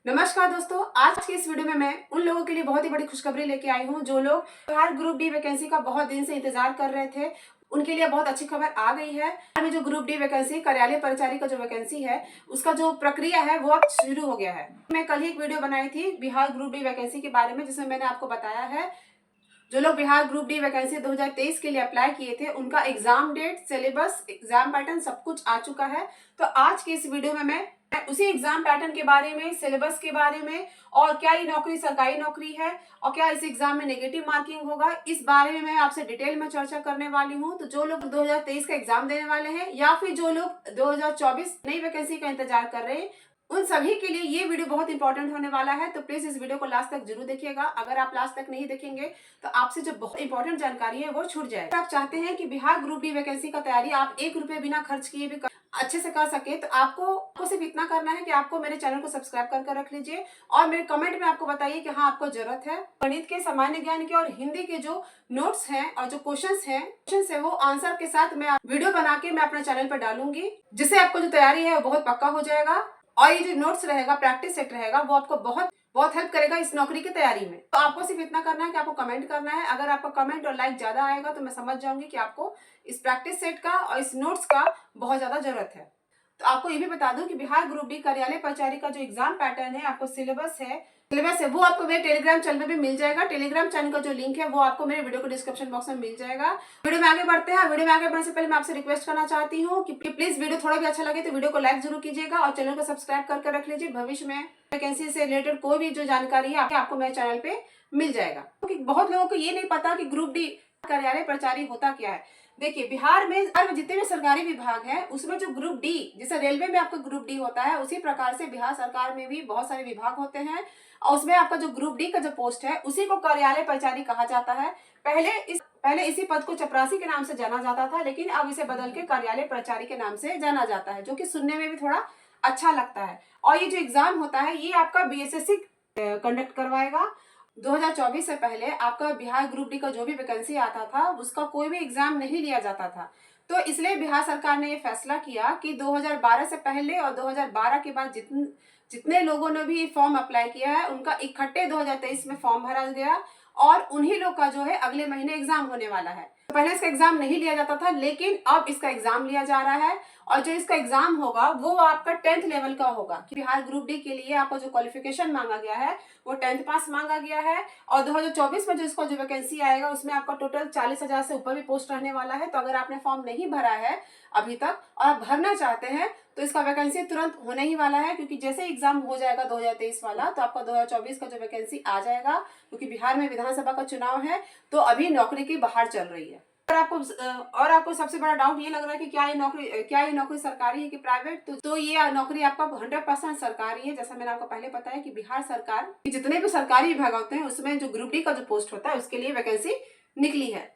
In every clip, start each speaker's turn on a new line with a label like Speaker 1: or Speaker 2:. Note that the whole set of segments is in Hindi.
Speaker 1: नमस्कार दोस्तों, आज की इस वीडियो में मैं उन लोगों के लिए बहुत ही बड़ी खुशखबरी लेके आई हूँ जो लोग बिहार ग्रुप डी वैकेंसी का बहुत दिन से इंतजार कर रहे थे। उनके लिए बहुत अच्छी खबर आ गई है। में जो ग्रुप डी वैकेंसी कार्यालय परिचारी का जो वैकेंसी है उसका जो प्रक्रिया है वो अब शुरू हो गया है। मैं कल ही एक वीडियो बनाई थी बिहार ग्रुप डी वैकेंसी के बारे में, जिसमें मैंने आपको बताया है जो लोग बिहार ग्रुप डी वैकेंसी 2023 के लिए अप्लाई किए थे उनका exam date, syllabus, exam pattern सब कुछ आ चुका है। तो आज की इस वीडियो में मैं उसी एग्जाम पैटर्न के बारे में, सिलेबस के बारे में और क्या ये नौकरी सरकारी नौकरी है और क्या इस एग्जाम में नेगेटिव मार्किंग होगा, इस बारे में मैं आपसे डिटेल में चर्चा करने वाली हूँ। तो जो लोग 2023 का एग्जाम देने वाले हैं या फिर जो लोग 2024 नई वैकेंसी का इंतजार कर रहे हैं, उन सभी के लिए ये वीडियो बहुत इंपॉर्टेंट होने वाला है। तो प्लीज इस वीडियो को लास्ट तक जरूर देखिएगा। अगर आप लास्ट तक नहीं देखेंगे तो आपसे जो बहुत इंपॉर्टेंट जानकारी है वो छूट जाएगी। आप चाहते हैं कि बिहार ग्रुप डी वैकेंसी का तैयारी आप 1 रुपए बिना खर्च किए भी अच्छे से कर सके, तो आपको सिर्फ इतना करना है कि आपको मेरे चैनल को सब्सक्राइब कर रख लीजिए और मेरे कमेंट में आपको बताइए कि हाँ आपको जरूरत है। गणित के, सामान्य ज्ञान के और हिंदी के जो नोट्स हैं और जो क्वेश्चंस है वो आंसर के साथ मैं वीडियो बना के मैं अपने चैनल पर डालूंगी, जिससे आपको जो तैयारी है वो बहुत पक्का हो जाएगा। और ये जो नोट्स रहेगा, प्रैक्टिस सेट रहेगा, वो आपको बहुत बहुत हेल्प करेगा इस नौकरी की तैयारी में। तो आपको सिर्फ इतना करना है कि आपको कमेंट करना है। अगर आपका कमेंट और लाइक ज्यादा आएगा तो मैं समझ जाऊंगी कि आपको इस प्रैक्टिस सेट का और इस नोट्स का बहुत ज्यादा जरूरत है। तो आपको ये भी बता दूं कि बिहार ग्रुप डी कार्यालय परिचारी का जो एग्जाम पैटर्न है, आपको सिलेबस है वो आपको मेरे टेलीग्राम चैनल में भी मिल जाएगा। टेलीग्राम चैनल का जो लिंक है वो आपको मेरे वीडियो को डिस्क्रिप्शन बॉक्स में मिल जाएगा। वीडियो में आगे बढ़ते हैं। वीडियो में आगे बढ़ने से पहले मैं आपसे रिक्वेस्ट करना चाहती हूँ कि प्लीज वीडियो थोड़ा भी अच्छा लगे तो वीडियो को लाइक जरूर कीजिएगा और चैनल को सब्सक्राइब करके रख लीजिए। भविष्य में वैकेंसी से रिलेटेड कोई भी जो जानकारी है आपको मेरे चैनल पे मिल जाएगा। क्योंकि बहुत लोगों को ये नहीं पता कि ग्रुप डी कार्यालय प्रचारी होता क्या है। देखिए, बिहार में जितने भी सरकारी विभाग हैं उसमें जो ग्रुप डी, जैसे रेलवे में आपका ग्रुप डी होता है, उसी प्रकार से बिहार सरकार में भी बहुत सारे विभाग होते हैं और उसमें आपका जो ग्रुप डी का जो पोस्ट है उसी को कार्यालय परिचारी कहा जाता है। पहले इसी पद को चपरासी के नाम से जाना जाता था, लेकिन अब इसे बदल के कार्यालय परिचारी के नाम से जाना जाता है, जो कि सुनने में भी थोड़ा अच्छा लगता है। और ये जो एग्जाम होता है ये आपका बीएसएससी कंडक्ट करवाएगा। 2024 से पहले आपका बिहार ग्रुप डी का जो भी वैकेंसी आता था उसका कोई भी एग्जाम नहीं लिया जाता था। तो इसलिए बिहार सरकार ने ये फैसला किया कि 2012 से पहले और 2012 के बाद जितने लोगों ने भी फॉर्म अप्लाई किया है उनका इकट्ठे 2023 में फॉर्म भरा गया और उन्हीं लोग का जो है अगले महीने एग्जाम होने वाला है। तो पहले इसका एग्जाम नहीं लिया जाता था, लेकिन अब इसका एग्जाम लिया जा रहा है और जो इसका एग्जाम होगा वो आपका 10th लेवल का होगा। बिहार ग्रुप डी के लिए आपका जो क्वालिफिकेशन मांगा गया है वो 10th पास मांगा गया है और 2024 में जो इसका जो वैकेंसी आएगा उसमें आपका टोटल 40,000 से ऊपर भी पोस्ट रहने वाला है। तो अगर आपने फॉर्म नहीं भरा है अभी तक और आप भरना चाहते हैं तो इसका वैकेंसी तुरंत होने ही वाला है, क्योंकि जैसे एग्जाम हो जाएगा 2023 वाला तो आपका 2024 का जो वैकेंसी आ जाएगा। क्योंकि बिहार में विधानसभा का चुनाव है तो अभी नौकरी की बहार चल रही है। और आपको सबसे बड़ा डाउट ये लग रहा है कि क्या ये नौकरी सरकारी है कि प्राइवेट, तो ये नौकरी आपका 100% सरकारी है। जैसा मैंने आपको पहले बताया कि बिहार सरकार जितने भी सरकारी विभाग होते हैं उसमें जो ग्रुप डी का जो पोस्ट होता है उसके लिए वैकेंसी निकली है।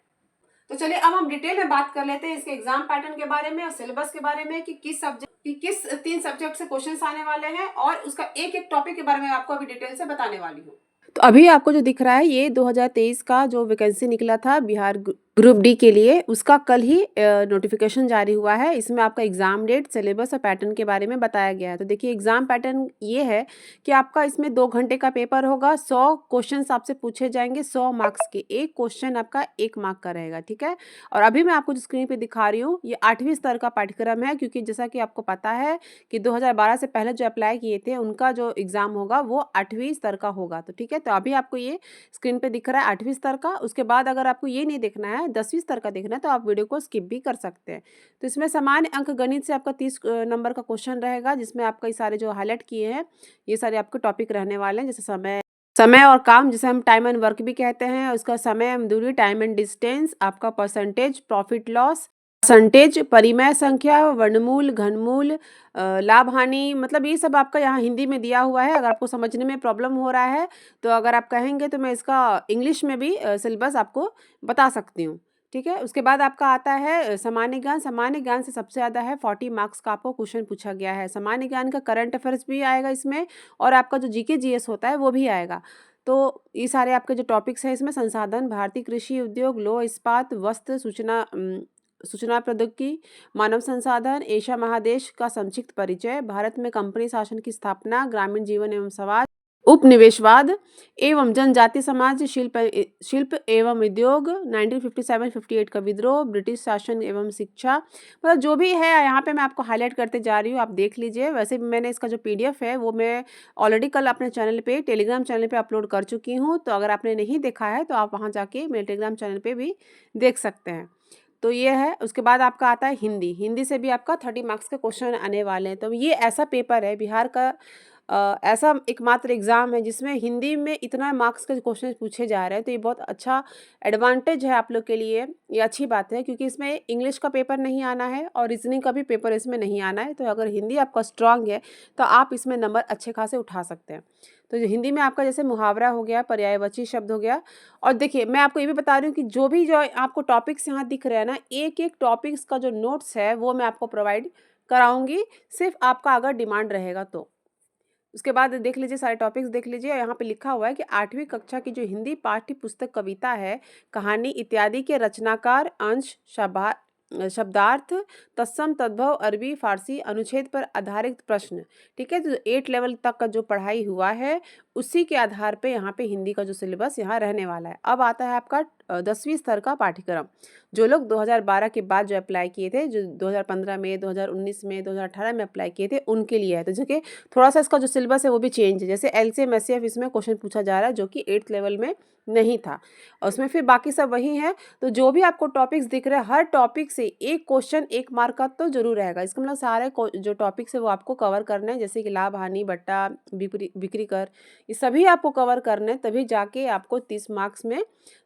Speaker 1: तो चलिए अब हम डिटेल में बात कर लेते हैं इसके एग्जाम पैटर्न के बारे में और सिलेबस के बारे में कि किस 3 सब्जेक्ट से क्वेश्चंस आने वाले हैं और उसका एक एक टॉपिक के बारे में आपको अभी डिटेल से बताने वाली हूँ। तो अभी आपको जो दिख रहा है ये 2023 का जो वैकेंसी निकला था बिहार ग्रुप डी के लिए, उसका कल ही नोटिफिकेशन जारी हुआ है। इसमें आपका एग्जाम डेट, सिलेबस और पैटर्न के बारे में बताया गया है। तो देखिए, एग्जाम पैटर्न ये है कि आपका इसमें 2 घंटे का पेपर होगा। 100 क्वेश्चंस आपसे पूछे जाएंगे, 100 मार्क्स के। एक क्वेश्चन आपका 1 मार्क का रहेगा, ठीक है। और अभी मैं आपको जो स्क्रीन पे दिखा रही हूँ ये 8वीं स्तर का पाठ्यक्रम है, क्योंकि जैसा कि आपको पता है कि 2012 से पहले जो अप्लाई किए थे उनका जो एग्जाम होगा वो 8वीं स्तर का होगा। तो ठीक है, तो अभी आपको ये स्क्रीन पे दिख रहा है 8वीं स्तर का। उसके बाद अगर आपको ये नहीं देखना है, 10वीं स्तर का देखना है, तो आप वीडियो को स्किप भी कर सकते हैं। तो इसमें सामान्य अंक गणित से आपका 30 नंबर का क्वेश्चन रहेगा, जिसमें आपका ये सारे जो हाईलाइट किए हैं ये सारे आपके टॉपिक रहने वाले हैं। जैसे समय और काम, जिसे हम टाइम एंड वर्क भी कहते हैं, उसका समय एवं दूरी, टाइम एंड डिस्टेंस, आपका परसेंटेज, प्रॉफिट लॉस, परसेंटेज, परिमेय संख्या, वर्गमूल, घनमूल, लाभ हानि, मतलब ये सब आपका यहाँ हिंदी में दिया हुआ है। अगर आपको समझने में प्रॉब्लम हो रहा है तो अगर आप कहेंगे तो मैं इसका इंग्लिश में भी सिलेबस आपको बता सकती हूँ, ठीक है। उसके बाद आपका आता है सामान्य ज्ञान। सामान्य ज्ञान से सबसे ज़्यादा है 40 मार्क्स का आपको क्वेश्चन पूछा गया है। सामान्य ज्ञान का करंट अफेयर्स भी आएगा इसमें और आपका जो जीके जीएस होता है वो भी आएगा। तो ये सारे आपके जो टॉपिक्स हैं इसमें संसाधन, भारतीय कृषि उद्योग, लौह इस्पात, वस्त्र, सूचना सूचना प्रौद्योगिकी, मानव संसाधन, एशिया महादेश का संक्षिप्त परिचय, भारत में कंपनी शासन की स्थापना, ग्रामीण जीवन एवं समाज, उपनिवेशवाद एवं जनजाति समाज, शिल्प एवं उद्योग, 1957-58 का विद्रोह, ब्रिटिश शासन एवं शिक्षा, मतलब जो भी है यहाँ पे मैं आपको हाईलाइट करते जा रही हूँ, आप देख लीजिए। वैसे भी मैंने इसका जो पीडीएफ है वो मैं ऑलरेडी कल अपने चैनल पे, टेलीग्राम चैनल पे अपलोड कर चुकी हूँ, तो अगर आपने नहीं देखा है तो आप वहाँ जाके मेरे टेलीग्राम चैनल पे भी देख सकते हैं। तो ये है। उसके बाद आपका आता है हिंदी। हिंदी से भी आपका 30 मार्क्स के क्वेश्चन आने वाले हैं। तो ये ऐसा पेपर है, बिहार का ऐसा एकमात्र एग्ज़ाम है जिसमें हिंदी में इतना मार्क्स के क्वेश्चन पूछे जा रहे हैं। तो ये बहुत अच्छा एडवांटेज है आप लोग के लिए, ये अच्छी बात है, क्योंकि इसमें इंग्लिश का पेपर नहीं आना है और रीजनिंग का भी पेपर इसमें नहीं आना है। तो अगर हिंदी आपका स्ट्रांग है तो आप इसमें नंबर अच्छे खासे उठा सकते हैं। तो जो हिंदी में आपका जैसे मुहावरा हो गया, पर्यायवाची शब्द हो गया, और देखिए मैं आपको ये भी बता रही हूँ कि जो आपको टॉपिक्स यहाँ दिख रहे हैं ना, एक एक टॉपिक्स का जो नोट्स है वो मैं आपको प्रोवाइड कराऊंगी, सिर्फ आपका अगर डिमांड रहेगा तो। उसके बाद देख लीजिए, सारे टॉपिक्स देख लीजिए। यहाँ पे लिखा हुआ है कि 8वीं कक्षा की जो हिंदी पाठ्य पुस्तक कविता है, कहानी इत्यादि के रचनाकार, अंश, शब्दार्थ, तत्सम, तद्भव, अरबी, फारसी, अनुच्छेद पर आधारित प्रश्न, ठीक है। तो 8 लेवल तक का जो पढ़ाई हुआ है उसी के आधार पे यहाँ पे हिंदी का जो सिलेबस यहाँ रहने वाला है। अब आता है आपका 10वीं स्तर का पाठ्यक्रम। जो लोग 2012 के बाद जो अप्लाई किए थे, जो 2015 में, 2019 में, 2018 में अप्लाई किए थे, उनके लिए है। तो जो कि थोड़ा सा इसका जो सिलेबस है वो भी चेंज है। जैसे एलसीएम एचसीएफ इसमें क्वेश्चन पूछा जा रहा है, जो कि 8th लेवल में नहीं था, और उसमें फिर बाकी सब वही है। तो जो भी आपको टॉपिक्स दिख रहे हैं, हर टॉपिक से एक क्वेश्चन 1 मार्क का तो जरूर रहेगा। इसका मतलब सारे जो टॉपिक्स है वो आपको कवर करने हैं, जैसे कि लाभ, हानि, बट्टा, बिक्री कर, ये सभी आपको कवर करने हैं, तभी जाके आपको 30 मार्क्स में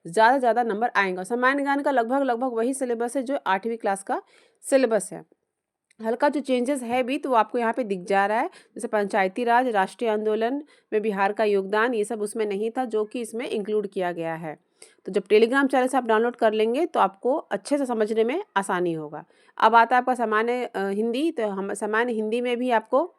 Speaker 1: ज़्यादा से ज़्यादा नंबर आएंगे। सामान्य ज्ञान का लगभग वही सिलेबस है जो 8वीं क्लास का सिलेबस है। हल्का जो चेंजेस है भी तो वो आपको यहाँ पे दिख जा रहा है, जैसे पंचायती राज, राष्ट्रीय आंदोलन में बिहार का योगदान, ये सब उसमें नहीं था, जो कि इसमें इंक्लूड किया गया है। तो जब टेलीग्राम चैनल से आप डाउनलोड कर लेंगे तो आपको अच्छे से समझने में आसानी होगा। अब आता है आपका सामान्य हिंदी। तो हम सामान्य हिंदी में भी आपको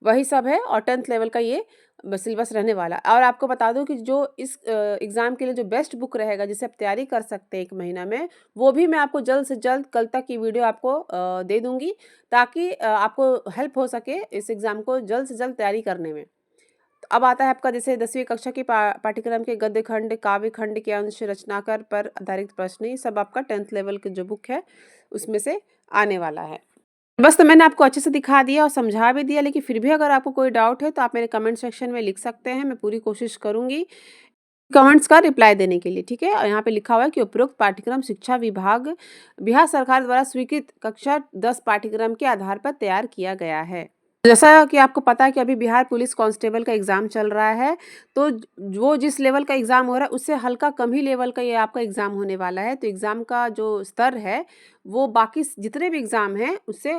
Speaker 1: वही सब है, और 10th लेवल का ये सिलेबस रहने वाला। और आपको बता दूं कि जो इस एग्ज़ाम के लिए जो बेस्ट बुक रहेगा, जिसे आप तैयारी कर सकते हैं 1 महीना में, वो भी मैं आपको जल्द से जल्द कल तक की वीडियो आपको दे दूंगी, ताकि आपको हेल्प हो सके इस एग्ज़ाम को जल्द से जल्द तैयारी करने में। तो अब आता है आपका जैसे 10वीं कक्षा के पाठ्यक्रम के गद्य खंड, काव्य खंड के अंश, रचनाकार पर आधारित प्रश्न, ये सब आपका 10th लेवल की जो बुक है उसमें से आने वाला है। बस, तो मैंने आपको अच्छे से दिखा दिया और समझा भी दिया, लेकिन फिर भी अगर आपको कोई डाउट है तो आप मेरे कमेंट सेक्शन में लिख सकते हैं। मैं पूरी कोशिश करूंगी कमेंट्स का रिप्लाई देने के लिए, ठीक है। और यहाँ पे लिखा हुआ है कि उपरोक्त पाठ्यक्रम शिक्षा विभाग, बिहार सरकार द्वारा स्वीकृत कक्षा 10 पाठ्यक्रम के आधार पर तैयार किया गया है। जैसा कि आपको पता है कि अभी बिहार पुलिस कांस्टेबल का एग्ज़ाम चल रहा है, तो वो जिस लेवल का एग्ज़ाम हो रहा है उससे हल्का कम ही लेवल का ये आपका एग्ज़ाम होने वाला है। तो एग्ज़ाम का जो स्तर है वो बाकी जितने भी एग्ज़ाम हैं उससे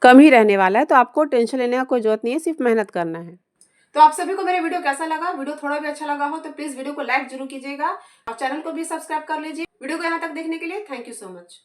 Speaker 1: कम ही रहने वाला है। तो आपको टेंशन लेने का कोई ज़रूरत नहीं है, सिर्फ मेहनत करना है। तो आप सभी को मेरा वीडियो कैसा लगा? वीडियो थोड़ा भी अच्छा लगा हो तो प्लीज़ वीडियो को लाइक जरूर कीजिएगा और चैनल को भी सब्सक्राइब कर लीजिए। वीडियो को यहाँ तक देखने के लिए थैंक यू सो मच।